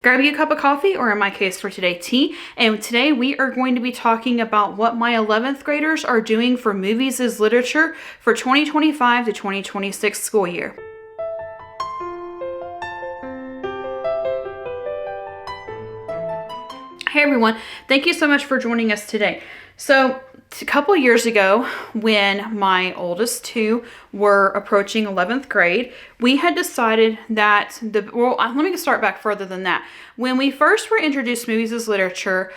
Grab you a cup of coffee, or in my case for today, tea. And today we are going to be talking about what my 11th graders are doing for movies as literature for 2025 to 2026 school year. Hey everyone, thank you so much for joining us today. So a couple years ago, when my oldest two were approaching 11th grade, we had decided that let me start back further than that. When we first were introduced to movies as literature,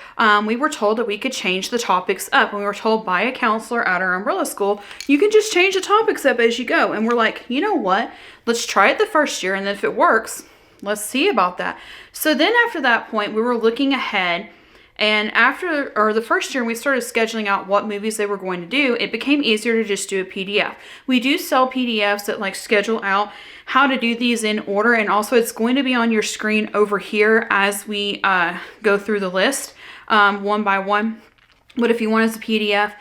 we were told that we could change the topics up. And we were told by a counselor at our umbrella school, you can just change the topics up as you go. And we're like, you know what? Let's try it the first year, and then if it works, let's see about that. So then after that point, we were looking ahead. And the first year we started scheduling out what movies they were going to do, it became easier to just do a PDF. We do sell PDFs that schedule out how to do these in order. And also it's going to be on your screen over here as we go through the list one by one. But if you want as a PDF,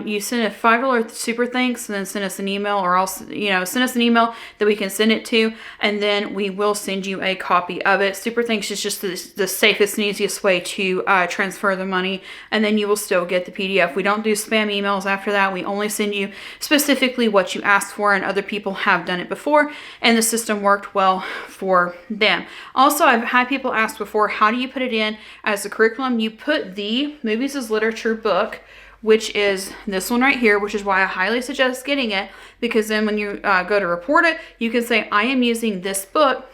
you send a $5 super thanks and then send us an email, or else, send us an email that we can send it to, and then we will send you a copy of it. Super thanks is just the safest and easiest way to transfer the money, and then you will still get the PDF. We don't do spam emails after that. We only send you specifically what you asked for, and other people have done it before, and the system worked well for them. Also, I've had people ask before, how do you put it in as a curriculum? You put the Movies as Literature book, which is this one right here, which is why I highly suggest getting it, because then when you go to report it, you can say, I am using this book,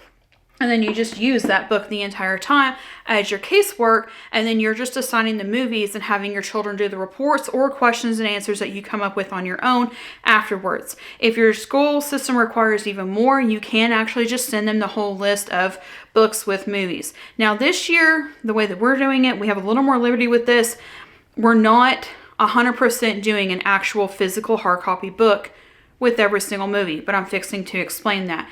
and then you just use that book the entire time as your casework, and then you're just assigning the movies and having your children do the reports or questions and answers that you come up with on your own afterwards. If your school system requires even more, you can actually just send them the whole list of books with movies. Now this year, the way that we're doing it, we have a little more liberty with this. We're not 100% doing an actual physical hard copy book with every single movie, but I'm fixing to explain that.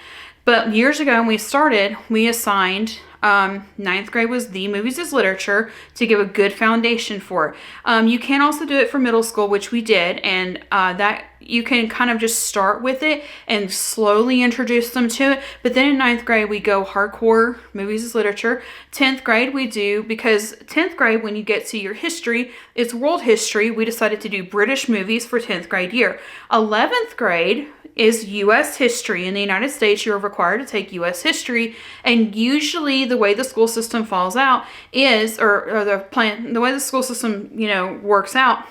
But years ago when we started, we assigned 9th grade was the Movies as Literature to give a good foundation for it. You can also do it for middle school, which we did, and that you can kind of just start with it and slowly introduce them to it. But then in 9th grade, we go hardcore Movies as Literature. 10th grade, we do, because 10th grade, when you get to your history, it's world history. We decided to do British movies for 10th grade year. 11th grade is U.S. history. In the United States, you're required to take U.S. history, and usually the way the school system falls out is, the way the school system, works out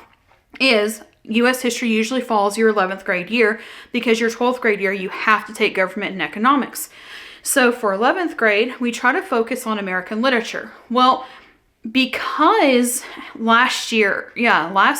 is U.S. history usually falls your 11th grade year, because your 12th grade year, you have to take government and economics. So for 11th grade, we try to focus on American literature. Well, because last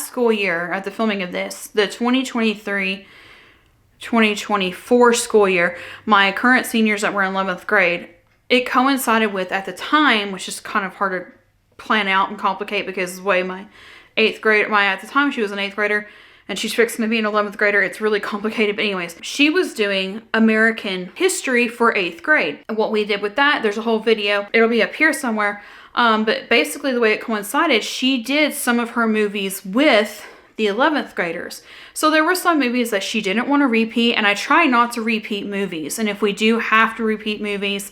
school year at the filming of this, the 2024 school year, my current seniors that were in 11th grade, it coincided with, at the time, which is kind of hard to plan out and complicate because the way my 8th grade, at the time she was an 8th grader and she's fixing to be an 11th grader, it's really complicated. But anyways, she was doing American history for 8th grade. And what we did with that, there's a whole video, it'll be up here somewhere. But basically the way it coincided, she did some of her movies with the 11th graders. So there were some movies that she didn't want to repeat, and I try not to repeat movies. And if we do have to repeat movies,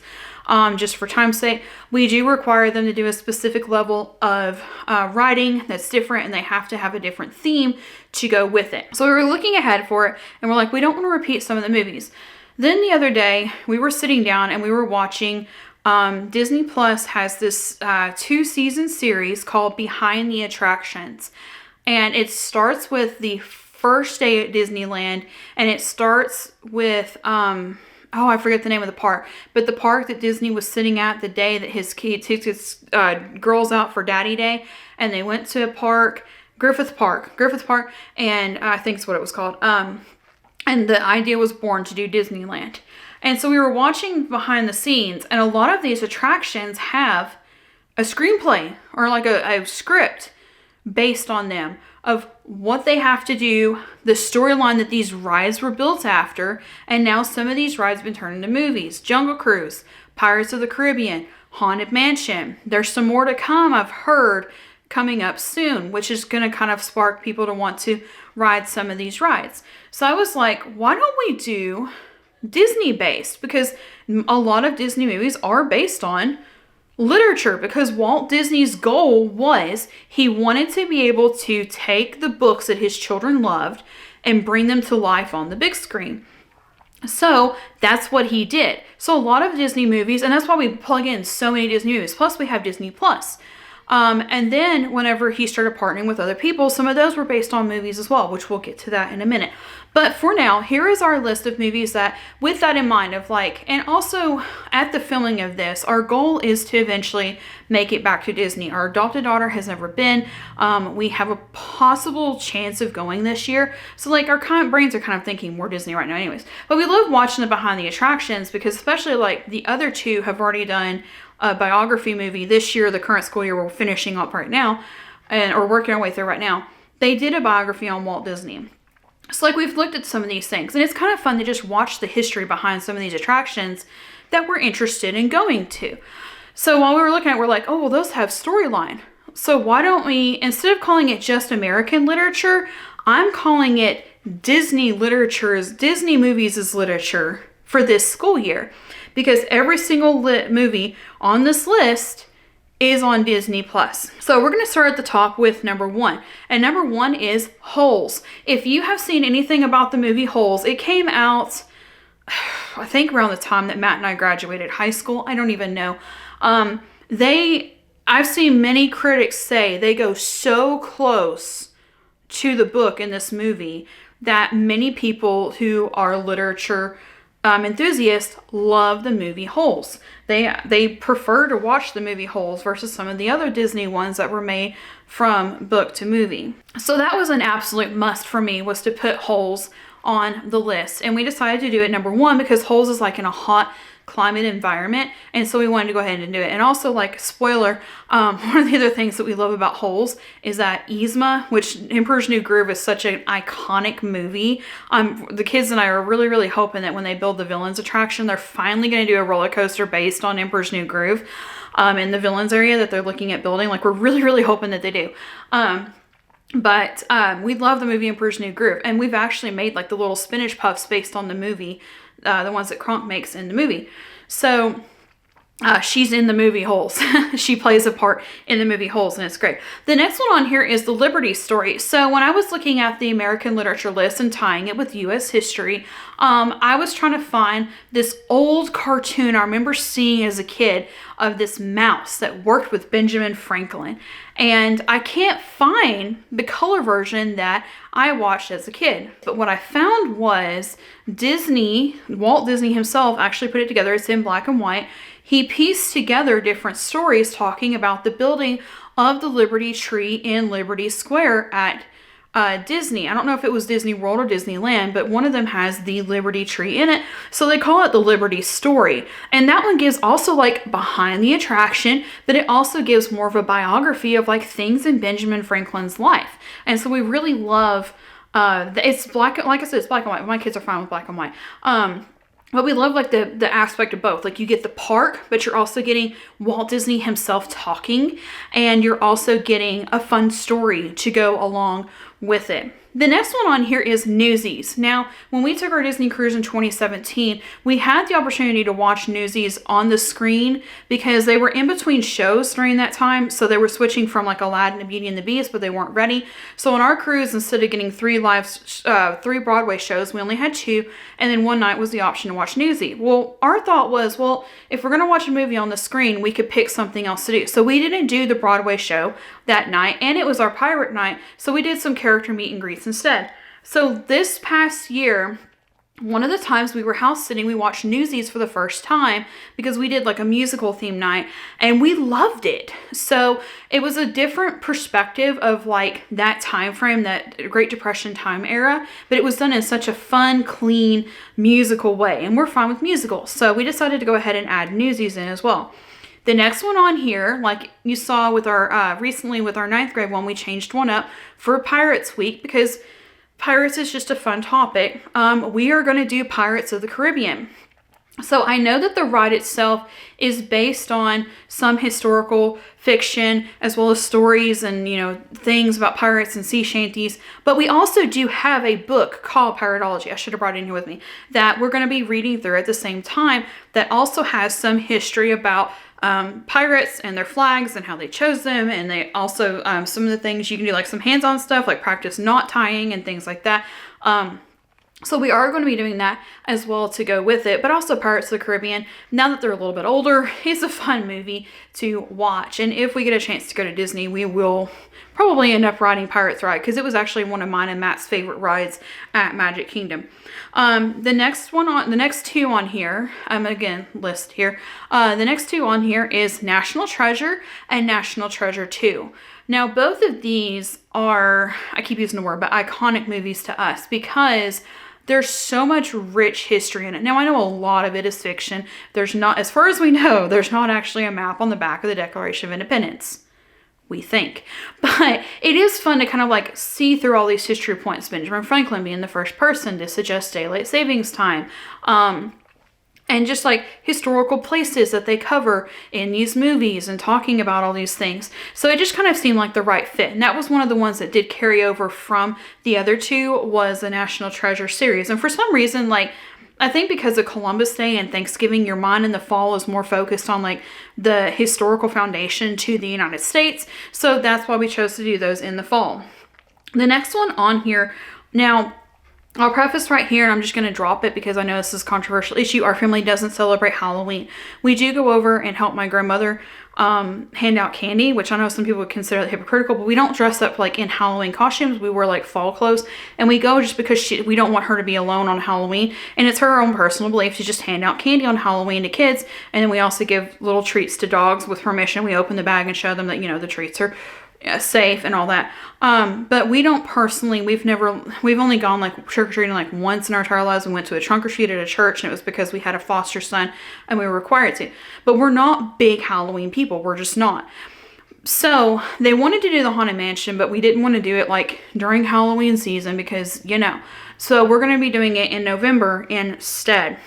just for time's sake, we do require them to do a specific level of writing that's different, and they have to have a different theme to go with it. So we were looking ahead for it, and we're like, we don't want to repeat some of the movies. Then the other day, we were sitting down and we were watching, Disney Plus has this 2-season series called Behind the Attractions. And it starts with the first day at Disneyland, and it starts with, I forget the name of the park, but the park that Disney was sitting at the day that he took his girls out for Daddy Day, and they went to a park, Griffith Park, and I think it's what it was called. And the idea was born to do Disneyland. And so we were watching behind the scenes, and a lot of these attractions have a screenplay or like a script based on them of what they have to do, the storyline that these rides were built after, and now some of these rides have been turned into movies. Jungle Cruise, Pirates of the Caribbean, Haunted Mansion. There's some more to come, I've heard, coming up soon, which is going to kind of spark people to want to ride some of these rides. So I was like, why don't we do Disney based? Because a lot of Disney movies are based on literature, because Walt Disney's goal was he wanted to be able to take the books that his children loved and bring them to life on the big screen. So that's what he did. So a lot of Disney movies, and that's why we plug in so many Disney movies. Plus we have Disney Plus. And then whenever he started partnering with other people, some of those were based on movies as well, which we'll get to that in a minute. But for now, here is our list of movies that, with that in mind of like, and also at the filming of this, our goal is to eventually make it back to Disney. Our adopted daughter has never been. We have a possible chance of going this year. So like our brains are kind of thinking more Disney right now anyways. But we love watching the behind the attractions because especially like the other two have already done a biography movie this year, the current school year we're finishing up right now, or working our way through right now. They did a biography on Walt Disney. So like we've looked at some of these things and it's kind of fun to just watch the history behind some of these attractions that we're interested in going to. So while we were looking at it, we're like, oh, well, those have storyline. So why don't we, instead of calling it just American literature, I'm calling it Disney literature, Disney movies as literature for this school year. Because every single movie on this list is on Disney Plus. So we're going to start at the top with number 1. And number 1 is Holes. If you have seen anything about the movie Holes, it came out, I think around the time that Matt and I graduated high school. I don't even know. I've seen many critics say they go so close to the book in this movie that many people who are literature enthusiasts love the movie Holes. They prefer to watch the movie Holes versus some of the other Disney ones that were made from book to movie. So that was an absolute must for me, was to put Holes on the list. And we decided to do it number 1 because Holes is like in a hot climate environment, and so we wanted to go ahead and do it. And also, like, spoiler, one of the other things that we love about Holes is that Yzma, which Emperor's New Groove is such an iconic movie. The kids and I are really, really hoping that when they build the villains attraction, they're finally going to do a roller coaster based on Emperor's New Groove in the villains area that they're looking at building. Like, we're really, really hoping that they do. But we love the movie Emperor's New Groove, and we've actually made like the little spinach puffs based on the movie, the ones that Kronk makes in the movie. So she's in the movie Holes. She plays a part in the movie Holes, and it's great. The next one on here is The Liberty Story. So when I was looking at the American literature list and tying it with U.S. history, I was trying to find this old cartoon I remember seeing as a kid of this mouse that worked with Benjamin Franklin. And I can't find the color version that I watched as a kid. But what I found was Walt Disney himself actually put it together. It's in black and white. He pieced together different stories talking about the building of the Liberty Tree in Liberty Square at Disney. I don't know if it was Disney World or Disneyland, but one of them has the Liberty Tree in it. So they call it the Liberty Story. And that one gives also like behind the attraction, but it also gives more of a biography of like things in Benjamin Franklin's life. And so we really love, it's black, like I said, it's black and white. My kids are fine with black and white. But we love like the aspect of both. Like you get the park, but you're also getting Walt Disney himself talking, and you're also getting a fun story to go along with it. The next one on here is Newsies. Now, when we took our Disney cruise in 2017, we had the opportunity to watch Newsies on the screen because they were in between shows during that time. So they were switching from like Aladdin to Beauty and the Beast, but they weren't ready. So on our cruise, instead of getting three Broadway shows, we only had 2. And then one night was the option to watch Newsies. Well, our thought was, well, if we're going to watch a movie on the screen, we could pick something else to do. So we didn't do the Broadway show that night, and it was our pirate night. So we did some character meet and greets instead. So this past year, one of the times we were house sitting, we watched Newsies for the first time because we did like a musical theme night, and we loved it. So it was a different perspective of like that time frame, that Great Depression time era, but it was done in such a fun, clean, musical way, and we're fine with musicals. So we decided to go ahead and add Newsies in as well. The next one on here, like you saw with our recently with our 9th grade one, we changed one up for Pirates Week because Pirates is just a fun topic. We are going to do Pirates of the Caribbean. So I know that the ride itself is based on some historical fiction as well as stories and, you know, things about pirates and sea shanties. But we also do have a book called Piratology. I should have brought it in here with me, that we're going to be reading through at the same time, that also has some history about pirates and their flags and how they chose them. And they also, some of the things you can do, like some hands-on stuff, like practice knot tying and things like that. So we are going to be doing that as well to go with it, but also Pirates of the Caribbean, now that they're a little bit older, is a fun movie to watch. And if we get a chance to go to Disney, we will probably end up riding Pirates Ride, because it was actually one of mine and Matt's favorite rides at Magic Kingdom. The next two on here, again, list here. The next two on here is National Treasure and National Treasure 2. Now, both of these are, I keep using the word, but iconic movies to us, because there's so much rich history in it. Now, I know a lot of it is fiction. There's not, as far as we know, there's not actually a map on the back of the Declaration of Independence, we think. But it is fun to kind of like see through all these history points. Benjamin Franklin being the first person to suggest daylight savings time. And just like historical places that they cover in these movies and talking about all these things. So it just kind of seemed like the right fit. And that was one of the ones that did carry over from the other two, was the National Treasure series. And for some reason, like, I think because of Columbus Day and Thanksgiving, your mind in the fall is more focused on like the historical foundation to the United States. So that's why we chose to do those in the fall. The next one on here, now, I'll preface right here, and I'm just going to drop it because I know this is a controversial issue. Our family doesn't celebrate Halloween. We do go over and help my grandmother hand out candy, which I know some people would consider hypocritical, but we don't dress up like in Halloween costumes. We wear like fall clothes, and we go just because we don't want her to be alone on Halloween. And it's her own personal belief to just hand out candy on Halloween to kids. And then we also give little treats to dogs with permission. We open the bag and show them that, you know, the treats are safe and all that. But we don't personally, we've only gone like trick-or-treating like once in our entire lives. We went to a trunk or treat at a church, and it was because we had a foster son and we were required to. But we're not big Halloween people. We're just not. So they wanted to do the Haunted Mansion, but we didn't want to do it like during Halloween season because, you know. So we're going to be doing it in November instead.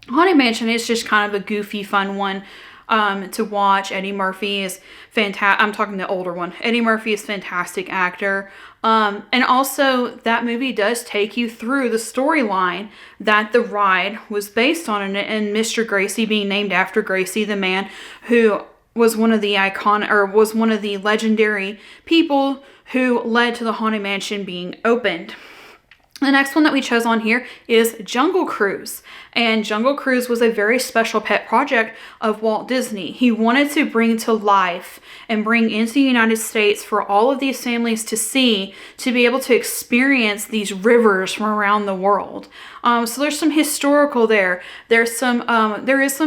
Haunted Mansion is just kind of a goofy, fun one to watch. Eddie Murphy is fantastic. I'm talking the older one. Eddie Murphy is a fantastic actor. And also that movie does take you through the storyline that the ride was based on, and Mr. Gracie being named after Gracie, the man who was one of the legendary people who led to the Haunted Mansion being opened. The next one that we chose on here is Jungle Cruise. And Jungle Cruise was a very special pet project of Walt Disney. He wanted to bring to life and bring into the United States for all of these families to see, to be able to experience these rivers from around the world. So there's some historical there. There is some,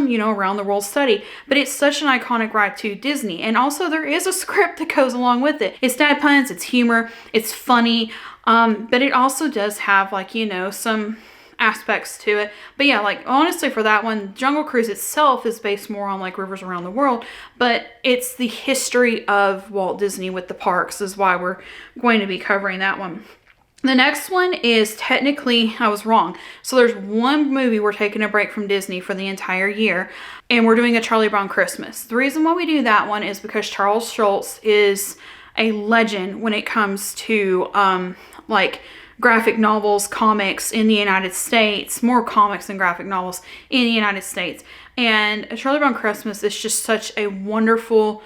you know, around the world study, but it's such an iconic ride to Disney. And also there is a script that goes along with it. It's dad puns, it's humor, it's funny. But it also does have like, you know, some aspects to it. But yeah, like honestly for that one, Jungle Cruise itself is based more on like rivers around the world, but it's the history of Walt Disney with the parks is why we're going to be covering that one. The next one is technically, I was wrong. So there's one movie we're taking a break from Disney for the entire year, and we're doing a Charlie Brown Christmas. The reason why we do that one is because Charles Schulz is a legend when it comes to like graphic novels, comics in the United States, more comics than graphic novels in the United States. And Charlie Brown Christmas is just such a wonderful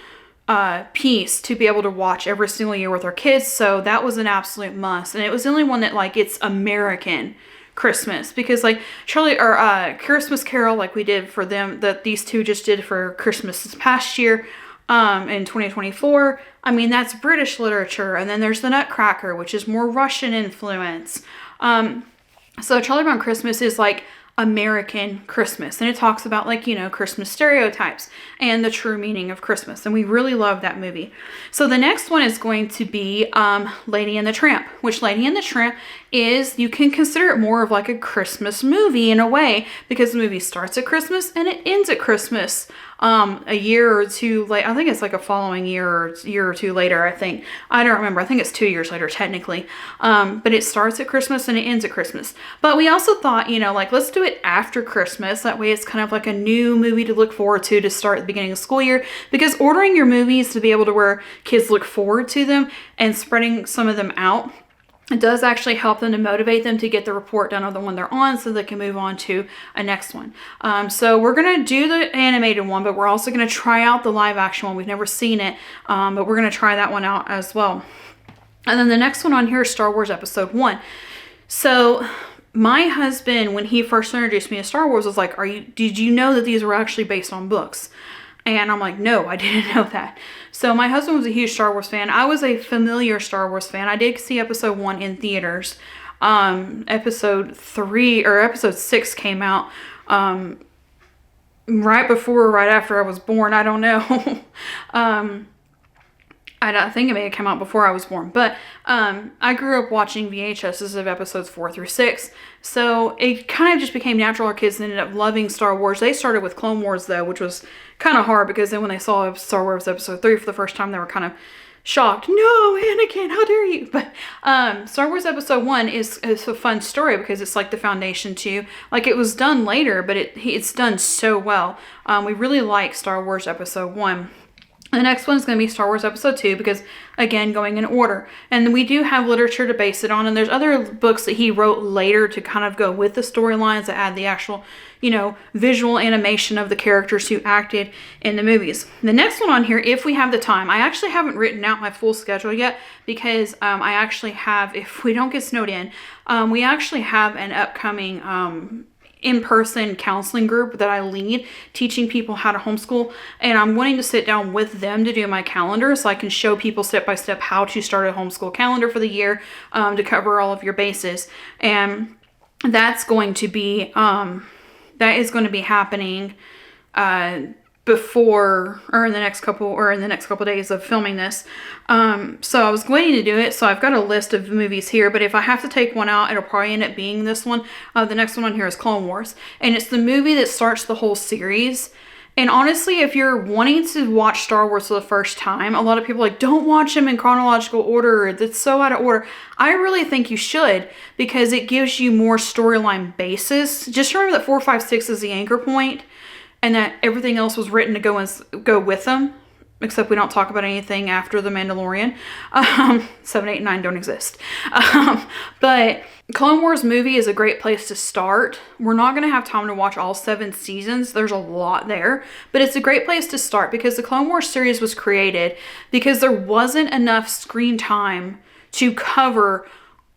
piece to be able to watch every single year with our kids. So that was an absolute must. And it was the only one that like it's American Christmas, because like Christmas Carol, like we did for them, that these two just did for Christmas this past year, in 2024. I mean, that's British literature. And then there's the Nutcracker, which is more Russian influence. So Charlie Brown Christmas is like American Christmas, and it talks about like, you know, Christmas stereotypes and the true meaning of Christmas, and we really love that movie. So the next one is going to be Lady and the Tramp, which Lady and the Tramp is, you can consider it more of like a Christmas movie in a way, because the movie starts at Christmas and it ends at Christmas. A year or two late, I think it's like a following year or two later, I think. I don't remember. I think it's 2 years later, technically. But it starts at Christmas and it ends at Christmas. But we also thought, you know, like, let's do it after Christmas. That way it's kind of like a new movie to look forward to start at the beginning of the school year. Because ordering your movies to be able to where kids look forward to them and spreading some of them out it does actually help them to motivate them to get the report done on the one they're on so they can move on to a next one. So we're going to do the animated one, but we're also going to try out the live action one. We've never seen it, but we're going to try that one out as well. And then the next one on here is Star Wars Episode 1. So my husband, when he first introduced me to Star Wars, was like, did you know that these were actually based on books? And I'm like, no, I didn't know that. So my husband was a huge Star Wars fan. I was a familiar Star Wars fan. I did see Episode 1 in theaters. Episode 3 or Episode 6 came out right before or right after I was born. I don't know. I think it may have come out before I was born, but I grew up watching VHSs of episodes 4 through 6, so it kind of just became natural. Our kids ended up loving Star Wars. They started with Clone Wars, though, which was kind of hard, because then when they saw Star Wars Episode 3 for the first time, they were kind of shocked. No, Anakin, how dare you? But Star Wars Episode 1 is a fun story, because it's like the foundation to, like, it was done later, but it's done so well. We really like Star Wars Episode 1. The next one is going to be Star Wars Episode 2, because, again, going in order. And we do have literature to base it on, and there's other books that he wrote later to kind of go with the storylines that add the actual, visual animation of the characters who acted in the movies. The next one on here, if we have the time, I actually haven't written out my full schedule yet, because I actually have, if we don't get snowed in, we actually have an upcoming in-person counseling group that I lead, teaching people how to homeschool, and I'm wanting to sit down with them to do my calendar so I can show people step by step how to start a homeschool calendar for the year, to cover all of your bases. And that's going to be that is going to be happening before or in the next couple days of filming this. So I was waiting to do it, so I've got a list of movies here, but if I have to take one out, it'll probably end up being this one. The next one on here is Clone Wars, and it's the movie that starts the whole series. And honestly, if you're wanting to watch Star Wars for the first time, a lot of people are like, don't watch them in chronological order, that's so out of order. I really think you should, because it gives you more storyline basis. Just remember that 4, 5, 6 is the anchor point, and that everything else was written to go with them, except we don't talk about anything after The Mandalorian. 7, 8, and 9 don't exist. But Clone Wars movie is a great place to start. We're not going to have time to watch all 7 seasons. There's a lot there. But it's a great place to start, because the Clone Wars series was created because there wasn't enough screen time to cover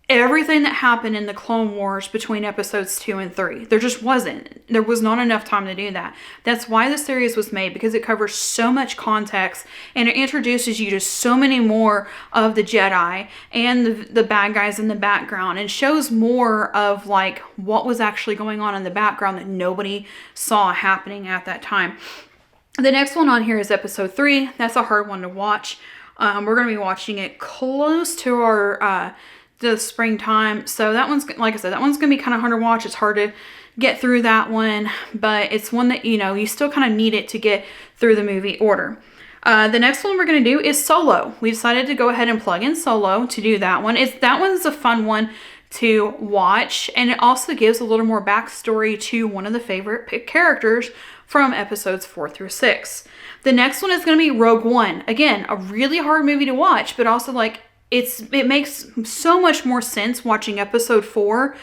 everything that happened in the Clone Wars between episodes 2 and 3. There just wasn't. There was not enough time to do that. That's why the series was made, because it covers so much context, and it introduces you to so many more of the Jedi and the bad guys in the background, and shows more of like what was actually going on in the background that nobody saw happening at that time. The next one on here is Episode 3. That's a hard one to watch. We're going to be watching it close to our the springtime, so that one's, like I said, that one's gonna be kind of hard to watch. It's hard to get through that one, but it's one that you still kind of need it to get through the movie order. The next one we're gonna do is Solo. We decided to go ahead and plug in Solo to do that one. That one's a fun one to watch, and it also gives a little more backstory to one of the favorite characters from episodes 4 through 6. The next one is gonna be Rogue One. Again, a really hard movie to watch, but also like it makes so much more sense watching episode 4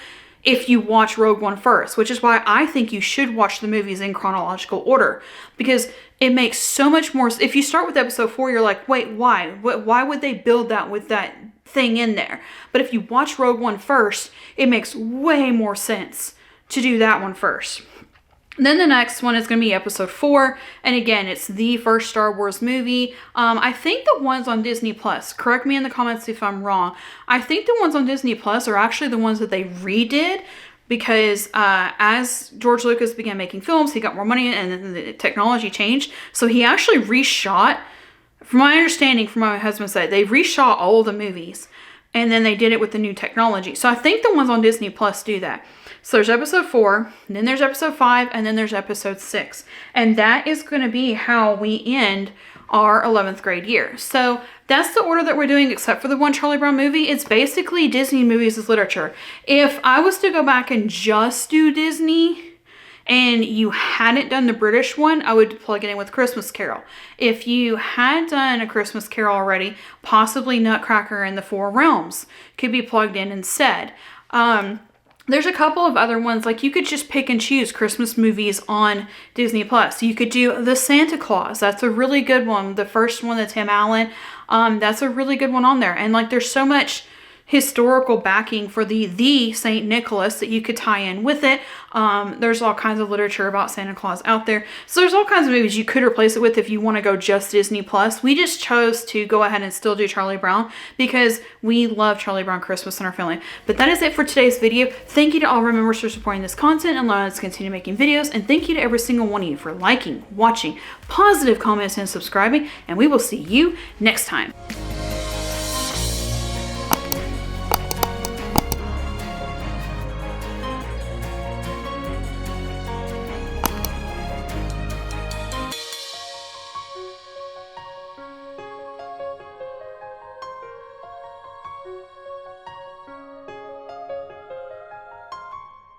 if you watch Rogue One first, which is why I think you should watch the movies in chronological order, because it makes so much more. If you start with episode 4, you're like, wait, why? Why would they build that with that thing in there? But if you watch Rogue One first, it makes way more sense to do that one first. Then the next one is going to be episode 4. And again, it's the first Star Wars movie. I think the ones on Disney Plus, correct me in the comments if I'm wrong, I think the ones on Disney Plus are actually the ones that they redid, because as George Lucas began making films, he got more money and then the technology changed. So he actually reshot, from my understanding, from my husband's side, they reshot all of the movies, and then they did it with the new technology. So I think the ones on Disney Plus do that. So there's episode 4, and then there's episode 5, and then there's episode 6. And that is going to be how we end our 11th grade year. So that's the order that we're doing, except for the one Charlie Brown movie. It's basically Disney movies as literature. If I was to go back and just do Disney, and you hadn't done the British one, I would plug it in with Christmas Carol. If you had done a Christmas Carol already, possibly Nutcracker and the Four Realms could be plugged in instead. There's a couple of other ones, like you could just pick and choose Christmas movies on Disney Plus. You could do The Santa Claus. That's a really good one. The first one, the Tim Allen, that's a really good one on there. And like there's so much historical backing for the Saint Nicholas that you could tie in with it. There's all kinds of literature about Santa Claus out there. So there's all kinds of movies you could replace it with if you want to go just Disney Plus. We just chose to go ahead and still do Charlie Brown because we love Charlie Brown Christmas in our family. But that is it for today's video. Thank you to all our members for supporting this content and allowing us to continue making videos. And thank you to every single one of you for liking, watching, positive comments, and subscribing. And we will see you next time.